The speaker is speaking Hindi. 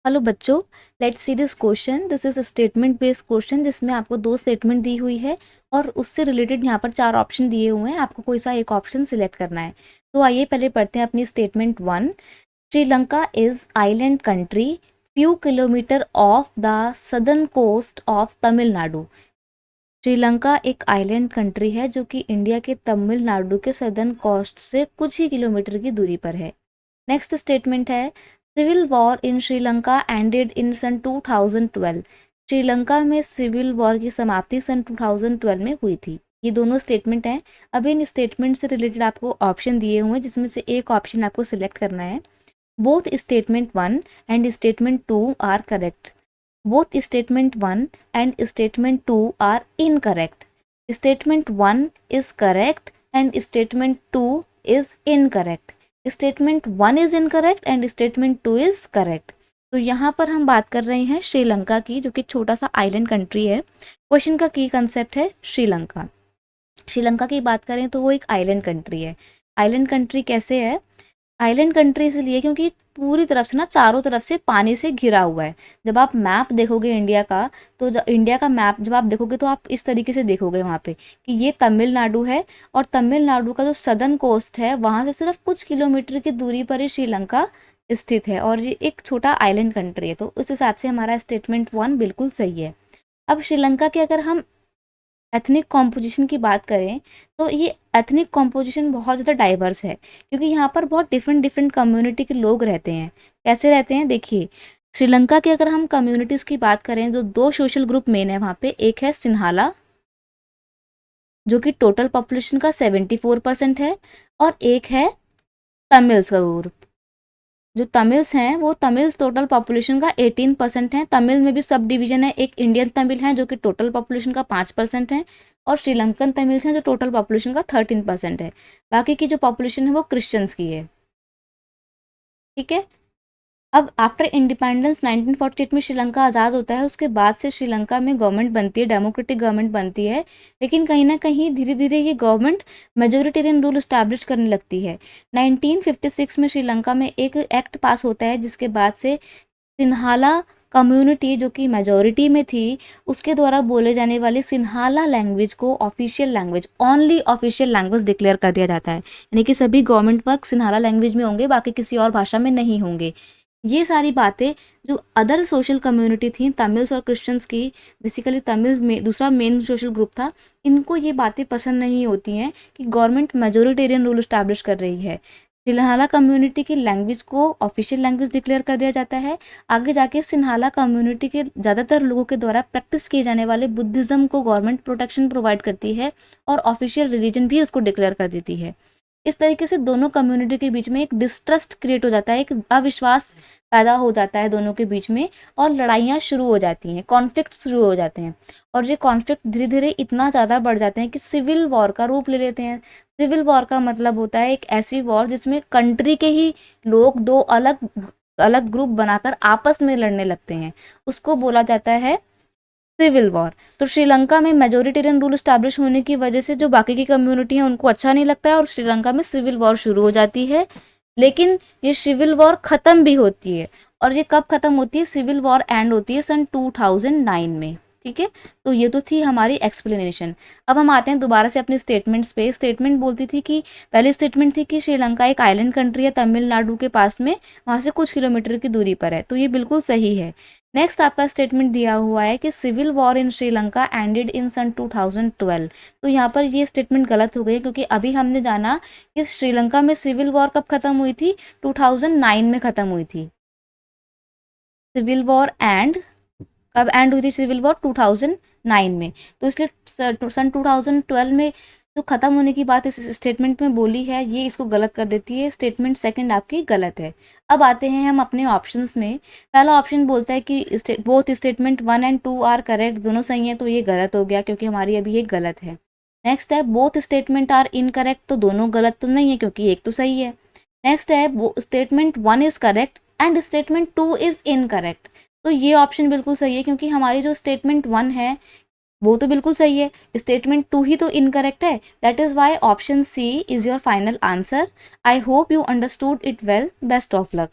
हेलो बच्चों, let's see this question. This is statement based question जिसमें आपको दो स्टेटमेंट दी हुई है और उससे रिलेटेड यहाँ पर चार ऑप्शन दिए हुए हैं। आपको कोई सा एक ऑप्शन सिलेक्ट करना है। तो आइए पहले पढ़ते हैं अपनी statement one. Sri Lanka is island country few kilometre off the southern coast of Tamil Nadu. Sri Lanka एक आइलैंड कंट्री है जो कि इंडिया के तमिलनाडु के सदर्न कोस्ट से कुछ ही किलोमीटर की दूरी पर है। नेक्स्ट स्टेटमेंट है, civil war in Sri Lanka ended in सन 2012। श्रीलंका में सिविल वॉर की समाप्ति सन 2012 में हुई थी। ये दोनों स्टेटमेंट हैं। अब इन स्टेटमेंट से रिलेटेड आपको ऑप्शन दिए हुए हैं जिसमें से एक ऑप्शन आपको सिलेक्ट करना है। Both statement one and statement two are correct. Both statement one and statement two are incorrect. Statement one is correct and statement two is incorrect. Statement one is incorrect and statement two is correct. तो यहाँ पर हम बात कर रहे हैं श्रीलंका की, जो कि छोटा सा आइलैंड कंट्री है। क्वेश्चन का की कंसेप्ट है श्रीलंका। श्रीलंका की बात करें तो वो एक आइलैंड कंट्री है। आइलैंड कंट्री कैसे है? आइलैंड कंट्री इसलिए क्योंकि पूरी तरफ से ना, चारों तरफ से पानी से घिरा हुआ है। जब आप मैप देखोगे इंडिया का, तो इंडिया का मैप जब आप देखोगे तो आप इस तरीके से देखोगे वहाँ पे कि ये तमिलनाडु है और तमिलनाडु का जो सदर्न कोस्ट है वहाँ से सिर्फ कुछ किलोमीटर की दूरी पर ही श्रीलंका स्थित है और ये एक छोटा आइलैंड कंट्री है। तो उस हिसाब से हमारा स्टेटमेंट वन बिल्कुल सही है। अब श्रीलंका के अगर हम एथनिक कॉम्पोजिशन की बात करें तो ये एथनिक कॉम्पोजिशन बहुत ज़्यादा डाइवर्स है क्योंकि यहाँ पर बहुत डिफरेंट डिफरेंट कम्युनिटी के लोग रहते हैं। कैसे रहते हैं देखिए, श्रीलंका के अगर हम कम्युनिटीज़ की बात करें तो दो सोशल ग्रुप मेन है वहाँ पे। एक है सिन्हाला जो कि टोटल पॉपुलेशन का 74% है और एक है तमिल्स का ग्रुप। जो तमिल्स हैं वो तमिल टोटल पॉपुलेशन का 18% है। तमिल में भी सब डिवीजन है, एक इंडियन तमिल है जो कि टोटल पॉपुलेशन का 5% है और श्रीलंकन तमिल्स हैं जो टोटल पॉपुलेशन का 13% है। बाकी की जो पॉपुलेशन है वो क्रिश्चियंस की है। ठीक है। अब आफ्टर इंडिपेंडेंस 1948 में श्रीलंका आज़ाद होता है। उसके बाद से श्रीलंका में गवर्नमेंट बनती है, डेमोक्रेटिक गवर्नमेंट बनती है। लेकिन कहीं ना कहीं धीरे धीरे ये गवर्नमेंट मेजोरिटेरियन रूल इस्टेब्लिश करने लगती है। 1956 में श्रीलंका में एक एक्ट पास होता है जिसके बाद से सिन्हाला कम्युनिटी जो कि मेजोरिटी में थी, उसके द्वारा बोले जाने वाली सिन्हाला लैंग्वेज को official language, only official language declare कर दिया जाता है। यानी कि सभी गवर्नमेंट वर्क सिन्हाला लैंग्वेज में होंगे, बाकी किसी और भाषा में नहीं होंगे। ये सारी बातें जो अदर सोशल कम्युनिटी थी, तमिल्स और क्रिश्चियंस की, बेसिकली तमिल्स में दूसरा मेन सोशल ग्रुप था, इनको ये बातें पसंद नहीं होती हैं कि गवर्नमेंट मेजोरिटेरियन रूल इस्टेब्लिश कर रही है। सिन्हाला कम्युनिटी की लैंग्वेज को ऑफिशियल लैंग्वेज डिक्लेयर कर दिया जाता है। आगे जाके सिन्हाला कम्युनिटी के ज़्यादातर लोगों के द्वारा प्रैक्टिस किए जाने वाले बुद्धिज़्म को गवर्नमेंट प्रोटेक्शन प्रोवाइड करती है और ऑफिशियल रिलीजन भी उसको डिक्लेयर कर देती है। इस तरीके से दोनों कम्युनिटी के बीच में एक डिस्ट्रस्ट क्रिएट हो जाता है, एक अविश्वास पैदा हो जाता है दोनों के बीच में और लड़ाइयाँ शुरू हो जाती हैं, कॉन्फ्लिक्ट शुरू हो जाते हैं। और ये कॉन्फ्लिक्ट धीरे धीरे इतना ज़्यादा बढ़ जाते हैं कि सिविल वॉर का रूप ले लेते हैं। सिविल वॉर का मतलब होता है एक ऐसी वॉर जिसमें कंट्री के ही लोग दो अलग अलग ग्रुप बनाकर आपस में लड़ने लगते हैं, उसको बोला जाता है सिविल वॉर। तो श्रीलंका में मेजोरिटेरियन रूल स्टैब्लिश होने की वजह से जो बाकी की कम्युनिटी है उनको अच्छा नहीं लगता है और श्रीलंका में सिविल वॉर शुरू हो जाती है। लेकिन ये सिविल वॉर ख़त्म भी होती है। और ये कब ख़त्म होती है? सिविल वॉर एंड होती है सन 2009 में। ठीक है, तो ये तो थी हमारी एक्सप्लेनेशन। अब हम आते हैं दोबारा से अपने स्टेटमेंट्स पे। स्टेटमेंट बोलती थी कि पहली स्टेटमेंट थी कि श्रीलंका एक आइलैंड कंट्री है तमिलनाडु के पास में, वहाँ से कुछ किलोमीटर की दूरी पर है, तो ये बिल्कुल सही है। नेक्स्ट आपका स्टेटमेंट दिया हुआ है कि civil war in Sri Lanka ended in सन 2012। तो यहाँ पर ये स्टेटमेंट गलत हो गई क्योंकि अभी हमने जाना कि श्रीलंका में सिविल वॉर कब ख़त्म हुई थी? 2009 में ख़त्म हुई थी। सिविल वॉर एंड कब एंड हुई थी? सिविल वॉर 2009 में। तो इसलिए सन 2012 में जो ख़त्म होने की बात इस स्टेटमेंट में बोली है, ये इसको गलत कर देती है। स्टेटमेंट सेकंड आपकी गलत है। अब आते हैं हम अपने ऑप्शंस में। पहला ऑप्शन बोलता है कि both statement one and two are correct, दोनों सही हैं, तो ये गलत हो गया क्योंकि हमारी अभी ये गलत है। नेक्स्ट है बोथ स्टेटमेंट आर इनकरेक्ट, तो दोनों गलत तो नहीं है क्योंकि एक तो सही है। नेक्स्ट है statement one is correct and statement two is incorrect, तो ये ऑप्शन बिल्कुल सही है क्योंकि हमारी जो स्टेटमेंट वन है वो तो बिल्कुल सही है, स्टेटमेंट टू ही तो इनकरेक्ट है। That is why option C is your final answer. I hope you understood it well. Best of luck.